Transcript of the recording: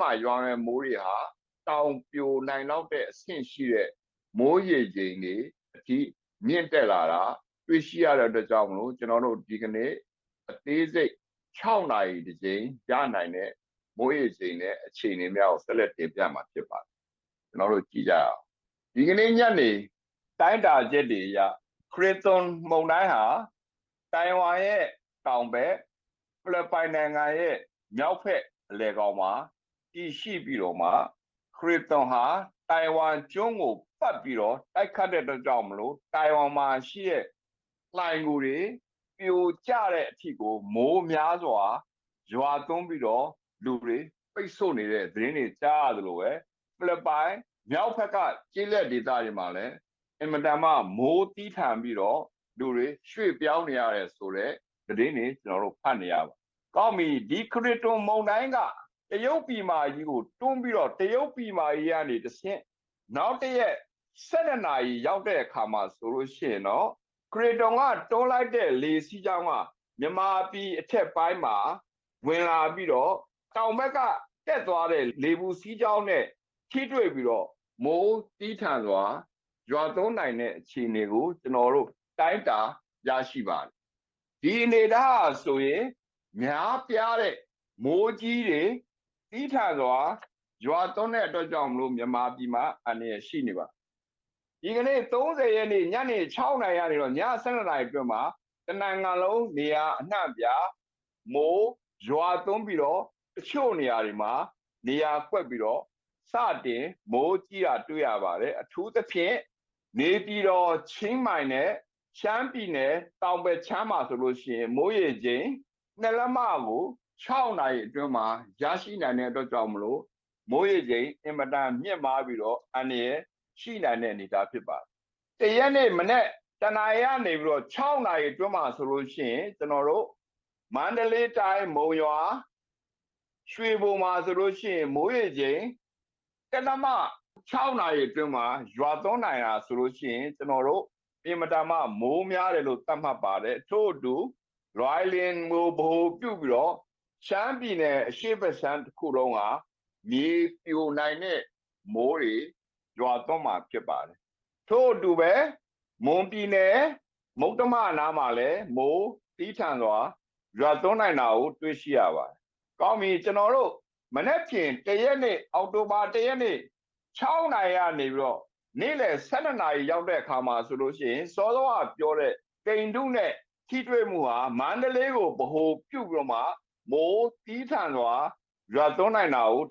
မှာရွာမယ်မိုးတွေဟာတောင်ပြိုနိုင်လောက်တဲ့အဆင့်ရှိတဲ့မိုးရေချိန်တွေအထိမြင့်တက်လာတာတွေ့ရှိရတဲ့အတွက်ကြောင့်မလို့ကျွန်တော်တို့ဒီကနေ့အသေးစိတ်6နာရီတစ်ချိန်ရနိုင်တဲ့မိုးရေချိန်နဲ့အခြေအနေများကိုဆက်လက်တင်ပြမှာဖြစ်ပါတယ်ကျွန်တော်တို့ကြည့်ကြအောင်ဒီကနေ့ညနေတိုင်းတာချက်တွေအရခရစ်သွန်မုန်တိုင်းဟာတိုင်ဝမ်ရဲ့တောင်ဘက်ဖိလစ်ပိုင်နိုင်ငံရဲ့မြောက်ဘက်အလယ်ကောင်မှာတည်ရှိပြီးတော့မှခရစ်သွန်ဟာတိုင်ဝမ်ကျွန်းကိုပတ်ပြီးတော့တိုက်ခတ်တဲ့အတွက်ကြောင့်မလို့တိုင်ဝမ်မှာရှိတဲ့လှိုင်ကူတွေပြိုကျတဲ့အထိကိုမိုးများစွာရွာသွန်းပြီးတော့လူတွေပိတ်ဆို့နေတဲ့သတင်းတွေကြားရတယ်လို့ပဲဖိလစ်ပိုင်မြောက်ဘက်ကကျေးလက်ဒေသတွေမှာလည်းအင်မတန်မှမိုးတီးထန်ပြီးတော့လူတွေရွှေ့ပြောင်းနေရတယ်ဆိုတဲ့သတင်းတွေကျွန်တော်တို့ဖတ်နေရပါကောင်းပြီဒီခရစ်တွန်မုန်တိုင်းကတရုတ်ပြည်မကြီးကိုတွန်းပြီးတော့တရုတ်ပြည်မကြီးကနေတဆင့်နောက်တရက်7နာရီရောက်တဲ့အခါမှာဆိုလို့ရှိရင်တော့ခရစ်တွန်ကတွန်းလိုက်တဲ့လေစီးကြောင်းကမြန်မာပြည်အထက်ပိုင်းမှာဝင်လာပြီးတော့တောင်ဘက်ကတက်သွားတဲ့လေပူစီးကြောင်းနဲ့ထိတွေ့ပြီးတော့မိုးတီးထန်စွာရွာသွန်းနိုင်တဲ့အခြေအနေကိုကျွန်တော်တို့တိုင်းတာရရှိပါတယ်ဒီအနေထားဆိုရင်များပြားတဲ့မိုးကြီးတွေတီးထန်စွာရွာသွန်းတဲ့အတွက်ကြောင့်မလို့မြန်မာပြည်မှာအနေရရှိနေပါဒီကနေ့30ရက်နေ့ညနေ6နာရီကနေတော့ည7နာရီအတွင်းမှာတနိုင်ငံလုံးနေရာအနှံ့ပြမိုးရွာသွန်းပြီးတော့တချို့နေရာတွေမှာနေရာကွက်ပြီးတော့စတင်မိုးကြီးတာတွေ့ရပါတယ်အထူးသဖြင့်နေပြည်တော်ချင်းမိုင်နဲ့ရှမ်းပြည်နယ်တောင်ဘက်ချမ်းမှာဆိုလို့ရှိရင်မိုးရေချိန်နှစ်လက်မကို6နာရီအတွင်းမှာရရှိနိုင်တဲ့အတွက်ကြောင့်မလို့မိုးရေချိန်အင်မတန်မြင့်မားပြီးတော့အနေရရှိနိုင်တဲ့အနေအထားဖြစ်ပါတယ်တရက်နေ့မနေ့တနာရီကနေပြီးတော့6နာရီအတွင်းမှာဆိုလို့ရှိရင်ကျွန်တော်တို့မန္တလေးတိုင်းမုံရွာရွှေဘုံမှာဆိုလို့ရှိရင်မိုးရေချိန်တနမ6နာရီအတွင်းမှာရွာသွန်းနိုင်တာဆိုလို့ရှိရင်ကျွန်တော်တို့ပြင်မတာမှမိုးများတယ်လို့သတ်မှတ်ပါတယ်ထို့အတူလွိုင်လင်ကိုဘိုးပြုတ်ပြီးတော့ရှမ်းပြည်နယ်အရှေ့ဘက်ရှမ်းတစ်ခုလုံးဟာမြေပြိုနိုင်တဲ့မိုးတွေရွာသွန်းမှာဖြစ်ပါတယ်ထို့အတူပဲမွန်ပြည်နယ်မုတ်တမနားမှာလည်းမိုးတီးထန်စွာရွာသွန်းနိုင်တာကိုတွေ့ရှိရပါတယ်ကောင်းပြီကျွန်တော်တို့မနေ့ဖြင့်တရက်နေ့အောက်တိုဘာ1ရက်နေ့6နာရီကနေပြီးတော့နေ့လယ်12နာရီရောက်တဲ့အခါမှာဆိုလို့ရှိရင်စောစောကပြောတဲ့ကိန်တုနဲ့ထိတွေ့မှုဟာမန္တလေးကိုဗဟိုပြုတ်ပြီးတော့မှမိုးတီးထန်စွာရွာသွန်းနိုင်တာကို